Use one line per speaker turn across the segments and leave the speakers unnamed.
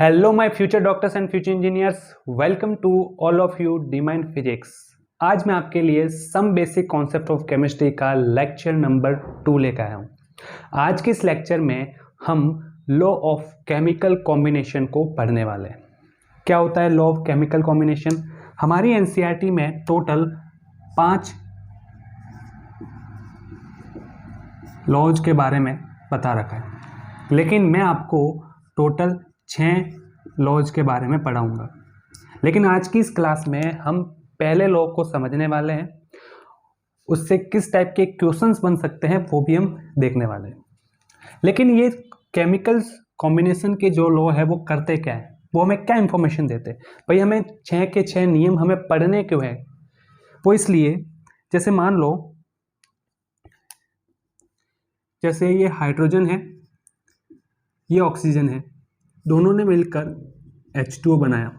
Hello my future doctors and future engineers, welcome to all of you D Mind physics. आज मैं आपके लिए some basic concept of chemistry का lecture number 2 लेकर आया हूँ। आज के इस लेक्चर में हम लॉ ऑफ केमिकल कॉम्बिनेशन को पढ़ने वाले हैं। क्या होता है लॉ ऑफ केमिकल कॉम्बिनेशन? हमारी एनसीईआरटी में टोटल 5 लॉज के बारे में बता रखा है, लेकिन मैं आपको टोटल 6 लॉज के बारे में पढ़ाऊंगा। लेकिन आज की इस क्लास में हम पहले लॉ को समझने वाले हैं, उससे किस टाइप के क्वेश्चंस बन सकते हैं वो भी हम देखने वाले हैं। लेकिन ये केमिकल्स कॉम्बिनेशन के जो लॉ है वो करते क्या है, वो हमें क्या इंफॉर्मेशन देते हैं? भाई हमें 6 के 6 नियम हमें पढ़ने क्यों है? वो इसलिए, जैसे मान लो जैसे ये हाइड्रोजन है, ये ऑक्सीजन है, दोनों ने मिलकर H2O बनाया।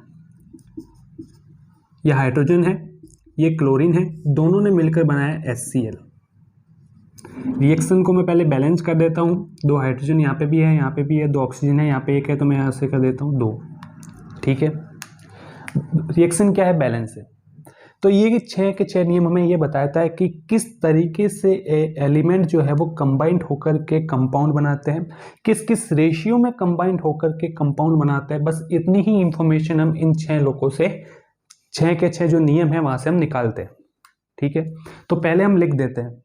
यह हाइड्रोजन है, ये क्लोरीन है, दोनों ने मिलकर बनाया HCl। रिएक्शन को मैं पहले बैलेंस कर देता हूँ। 2 हाइड्रोजन यहाँ पे भी है, यहाँ पे भी है, 2 ऑक्सीजन है, यहाँ पे 1 है, तो मैं यहाँ से कर देता हूँ 2। ठीक है, रिएक्शन क्या है? बैलेंस है। तो ये 6 के 6 नियम हमें ये बताता है कि किस तरीके से एलिमेंट जो है वो कंबाइंड होकर के कंपाउंड बनाते हैं, किस किस रेशियो में कंबाइंड होकर के कंपाउंड बनाते हैं। बस इतनी ही इंफॉर्मेशन हम इन 6 लोगों से, 6 के 6 जो नियम है वहां से हम निकालते हैं। ठीक है, तो पहले हम लिख देते हैं।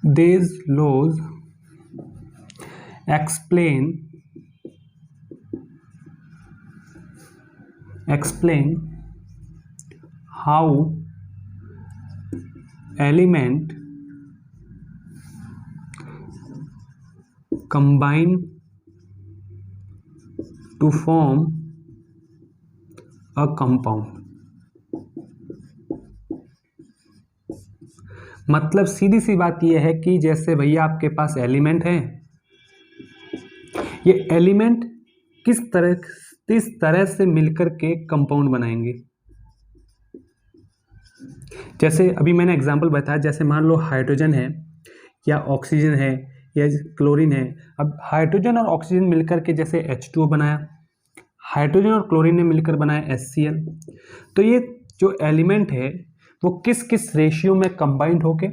These laws explain how element combine to form a compound। मतलब सीधी सी बात यह है कि जैसे भैया आपके पास एलिमेंट है, ये एलिमेंट किस तरह से मिलकर के कंपाउंड बनाएंगे। जैसे अभी मैंने एग्जांपल बताया, जैसे मान लो हाइड्रोजन है या ऑक्सीजन है या क्लोरीन है। अब हाइड्रोजन और ऑक्सीजन मिलकर के जैसे H2O बनाया, हाइड्रोजन और क्लोरीन ने मिलकर बनाया HCl। तो ये जो एलिमेंट है वो किस किस रेशियो में कंबाइंड होके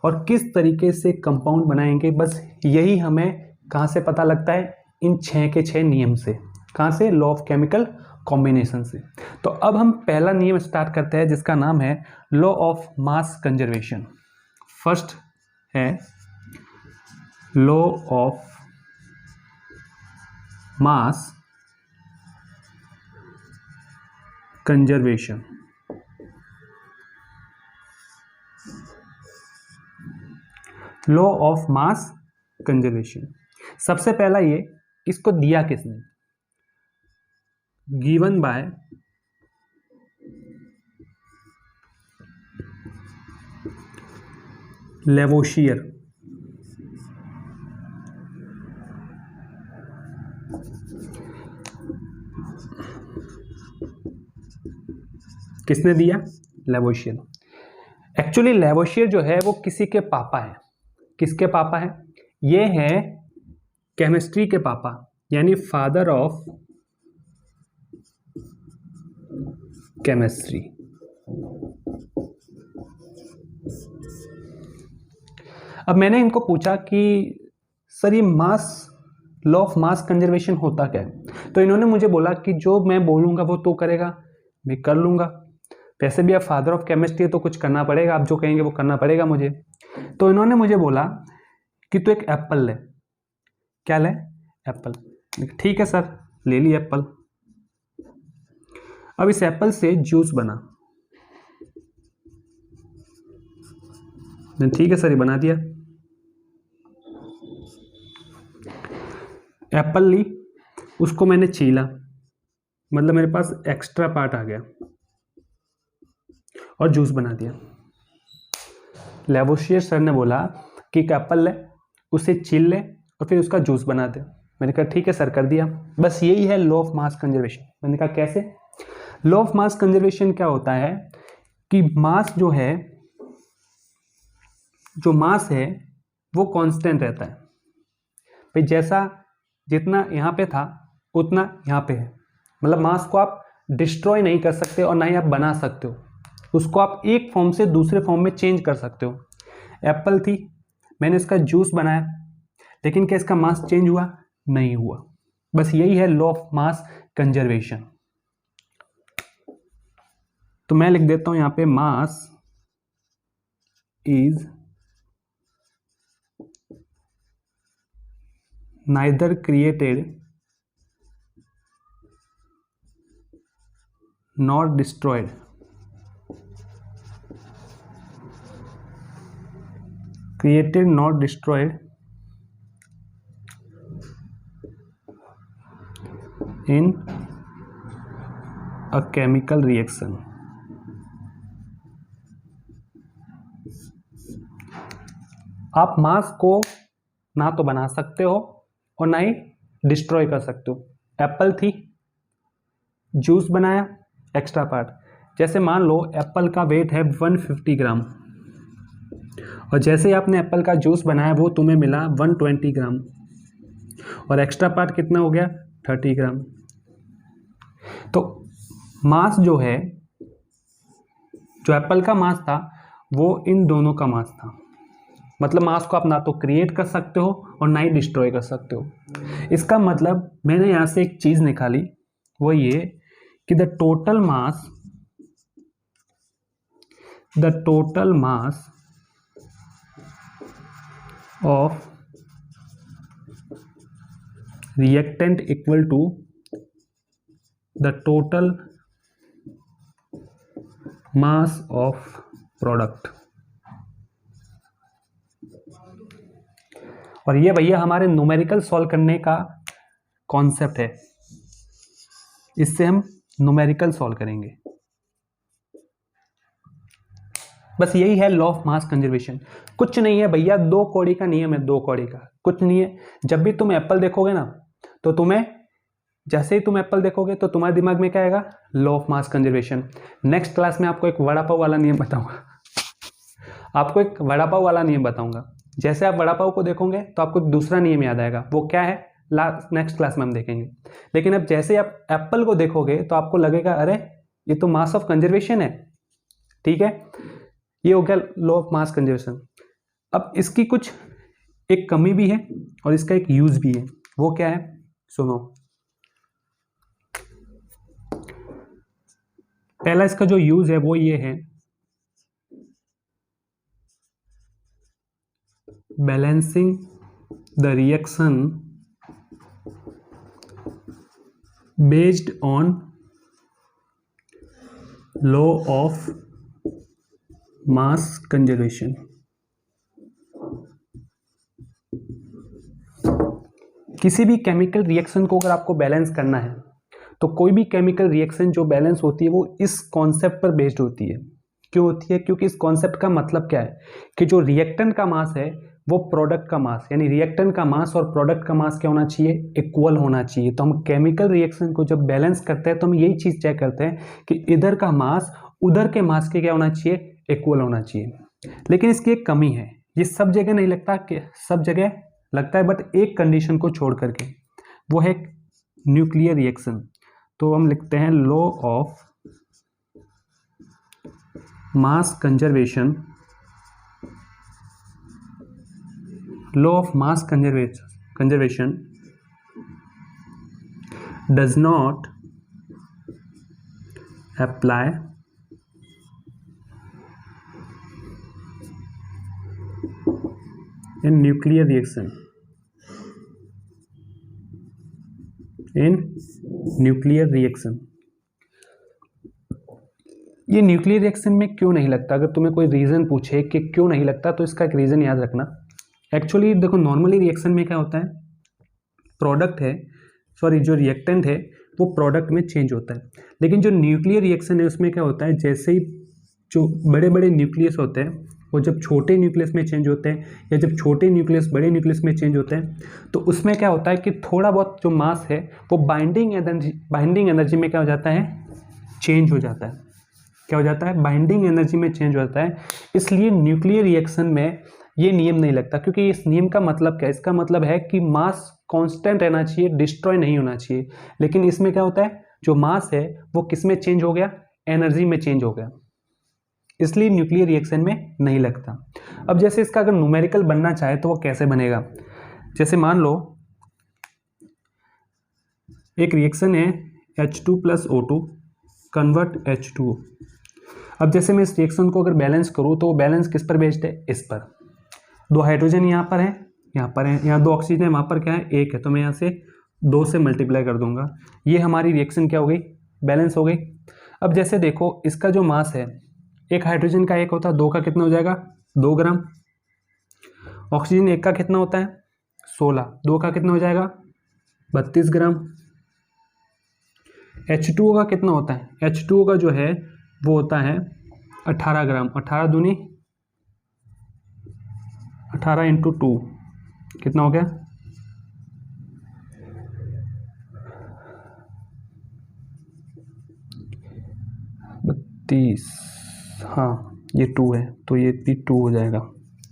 और किस तरीके से कंपाउंड बनाएंगे, बस यही हमें कहाँ से पता लगता है? इन 6 के 6 नियम से। कहाँ से? लॉ ऑफ केमिकल कॉम्बिनेशन से। तो अब हम पहला नियम स्टार्ट करते हैं, जिसका नाम है law of mass conservation. First है law of mass conservation. Law of mass conservation, सबसे पहला ये, इसको दिया किसने? Given by Lavoisier. किसने दिया? लेवोशियर। एक्चुअली लेवोशियर जो है वो किसी के पापा है। किसके पापा है? ये है केमिस्ट्री के पापा, यानी फादर ऑफ केमिस्ट्री। अब मैंने इनको पूछा कि सर ये लॉ ऑफ मास कंजर्वेशन होता क्या है? तो इन्होंने मुझे बोला कि जो मैं बोलूंगा वो तो करेगा, मैं कर लूंगा। वैसे भी आप फादर ऑफ केमिस्ट्री है तो कुछ करना पड़ेगा, आप जो कहेंगे वो करना पड़ेगा मुझे। तो इन्होंने मुझे बोला कि तू एक एप्पल ले। क्या ले? एप्पल। ठीक है सर, ले ली एप्पल। अब इस एप्पल से जूस बना। ठीक है सर, ये बना दिया। एप्पल ली, उसको मैंने छीला, मतलब मेरे पास एक्स्ट्रा पार्ट आ गया और जूस बना दिया। लेवोशियर सर ने बोला कि एक एप्पल ले, उसे छील ले और फिर उसका जूस बना दे। मैंने कहा ठीक है सर, कर दिया। बस यही है लॉ ऑफ मास कंजर्वेशन। मैंने कहा कैसे? लॉ ऑफ मास कंजर्वेशन क्या होता है कि मास जो है, जो मास है वो कांस्टेंट रहता है भाई, जैसा जितना यहाँ पे था उतना यहाँ पे है। मतलब मास को आप डिस्ट्रॉय नहीं कर सकते और ना ही आप बना सकते हो, उसको आप एक फॉर्म से दूसरे फॉर्म में चेंज कर सकते हो। एप्पल थी, मैंने इसका जूस बनाया, लेकिन क्या इसका मास चेंज हुआ? नहीं हुआ। बस यही है लॉ ऑफ मास कंजर्वेशन। तो मैं लिख देता हूं यहां पे mass is neither created nor destroyed. Created not destroyed in a chemical reaction। आप मास को ना तो बना सकते हो और ना ही डिस्ट्रॉय कर सकते हो। एप्पल थी, जूस बनाया, एक्स्ट्रा पार्ट। जैसे मान लो एप्पल का वेट है 150 ग्राम और जैसे ही आपने एप्पल का जूस बनाया वो तुम्हें मिला 120 ग्राम और एक्स्ट्रा पार्ट कितना हो गया? 30 ग्राम। तो मास जो है, जो एप्पल का मास था वो इन दोनों का मास था। मतलब मास को आप ना तो क्रिएट कर सकते हो और ना ही डिस्ट्रॉय कर सकते हो। इसका मतलब मैंने यहाँ से एक चीज़ निकाली, वो ये कि the total mass of reactant equal to the total mass of product. और ये भैया हमारे न्यूमेरिकल सॉल्व करने का कॉन्सेप्ट है, इससे हम न्यूमेरिकल सॉल्व करेंगे। बस यही है लॉ ऑफ मास कंजर्वेशन। कुछ नहीं है भैया, 2 कौड़ी का नियम है, 2 कौड़ी का, कुछ नहीं है। जब भी तुम एप्पल देखोगे ना, तो तुम्हें जैसे ही तुम एप्पल देखोगे तो तुम्हारे दिमाग में क्या आएगा? Law of mass conservation. Next class में आपको एक वड़ा पाव वाला नियम बताऊंगा, आपको एक वड़ा पाव वाला नियम बताऊंगा। जैसे आप वड़ा पाव को देखोगे तो आपको एक दूसरा नियम याद आएगा, वो क्या है नेक्स्ट क्लास में हम देखेंगे। लेकिन अब जैसे आप एप्पल को देखोगे तो आपको लगेगा अरे ये तो मास ऑफ कंजर्वेशन है। ठीक है, ये हो गया लॉ ऑफ मास कंजर्वेशन। अब इसकी कुछ एक कमी भी है और इसका एक यूज भी है, वो क्या है सुनो। पहला इसका जो यूज है वो ये है, balancing the reaction based on law of mass conservation. किसी भी केमिकल रिएक्शन को अगर आपको बैलेंस करना है तो कोई भी केमिकल रिएक्शन जो बैलेंस होती है वो इस कॉन्सेप्ट पर बेस्ड होती है। क्यों होती है? क्योंकि इस कॉन्सेप्ट का मतलब क्या है कि जो रिएक्टेंट का मास है वो प्रोडक्ट का मास, यानी रिएक्टेंट का मास और प्रोडक्ट का मास क्या होना चाहिए? इक्वल होना चाहिए। तो हम केमिकल रिएक्शन को जब बैलेंस करते हैं तो हम यही चीज चेक करते हैं कि इधर का मास उधर के मास के क्या होना चाहिए? इक्वल होना चाहिए। लेकिन इसकी एक कमी है, ये सब जगह नहीं लगता, कि सब जगह लगता है, बट एक कंडीशन को छोड़ करके, वो है न्यूक्लियर रिएक्शन। तो हम लिखते हैं law of mass conservation, law of mass conservation does not apply in nuclear reaction, in nuclear reaction। ये न्यूक्लियर रिएक्शन में क्यों नहीं लगता? अगर तुम्हें कोई रीज़न पूछे कि क्यों नहीं लगता तो इसका एक रीज़न याद रखना। एक्चुअली देखो, नॉर्मली रिएक्शन में क्या होता है, प्रोडक्ट है, सॉरी जो रिएक्टेंट है वो प्रोडक्ट में चेंज होता है। लेकिन जो न्यूक्लियर रिएक्शन है उसमें क्या होता है, जैसे ही जो बड़े बड़े न्यूक्लियस होते हैं वो जब छोटे न्यूक्लियस में चेंज होते हैं या जब छोटे न्यूक्लियस बड़े न्यूक्लियस में चेंज होते हैं तो उसमें क्या होता है कि थोड़ा बहुत जो मास है वो बाइंडिंग एनर्जी में क्या हो जाता है? चेंज हो जाता है। क्या हो जाता है? बाइंडिंग एनर्जी में चेंज हो जाता है। इसलिए न्यूक्लियर रिएक्शन में ये नियम नहीं लगता, क्योंकि इस नियम का मतलब क्या है? इसका मतलब है कि मास कांस्टेंट रहना चाहिए, डिस्ट्रॉय नहीं होना चाहिए। लेकिन इसमें क्या होता है? जो मास है वो किस में चेंज हो गया? एनर्जी में चेंज हो गया, इसलिए न्यूक्लियर रिएक्शन में नहीं लगता। अब जैसे इसका अगर न्यूमेरिकल बनना चाहे तो वो कैसे बनेगा? जैसे मान लो एक रिएक्शन है H2 + O2 कन्वर्ट H2O। अब जैसे मैं इस रिएक्शन को अगर बैलेंस करूँ तो वो बैलेंस किस पर बेस्ड है? इस पर। 2 हाइड्रोजन यहाँ पर है, यहाँ पर है, यहाँ 2 ऑक्सीजन है, वहाँ पर क्या है? 1 है, तो मैं यहाँ से 2 से मल्टीप्लाई कर दूंगा। ये हमारी रिएक्शन क्या हो गई? बैलेंस हो गई। अब जैसे देखो इसका जो मास है, एक हाइड्रोजन का 1 होता है, 2 का कितना हो जाएगा? 2 ग्राम। ऑक्सीजन 1 का कितना होता है? 16, 2 का कितना हो जाएगा? 32 ग्राम। H2O का कितना होता है? H2O का जो है वो होता है 18 ग्राम। 18 दूनी 18 × 2 कितना हो गया? 32। हाँ, ये 2 है तो ये भी 2 हो जाएगा।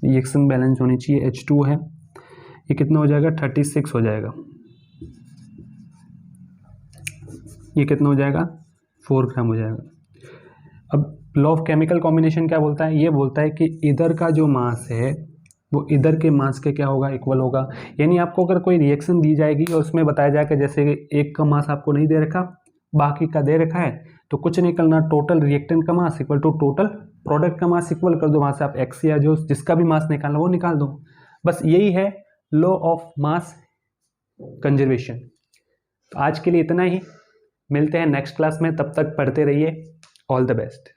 रिएक्शन बैलेंस होनी चाहिए। H2 है, ये कितना हो जाएगा? 36 हो जाएगा। ये कितना हो जाएगा? 4 ग्राम हो जाएगा। अब लॉ ऑफ केमिकल कॉम्बिनेशन क्या बोलता है? ये बोलता है कि इधर का जो मास है वो इधर के मास के क्या होगा? इक्वल होगा। यानी आपको अगर कोई रिएक्शन दी जाएगी और उसमें बताया जाएगा जैसे एक का मास आपको नहीं दे रखा, बाकी का दे रखा है, तो कुछ नहीं करना, टोटल रिएक्टेंट का mass equal to total product का मास इक्वल कर दो। वहाँ से आप एक्स या जो जिसका भी मास निकालना वो निकाल दो। बस यही है लॉ ऑफ मास कंजर्वेशन। तो आज के लिए इतना ही, मिलते हैं नेक्स्ट क्लास में, तब तक पढ़ते रहिए। All the best.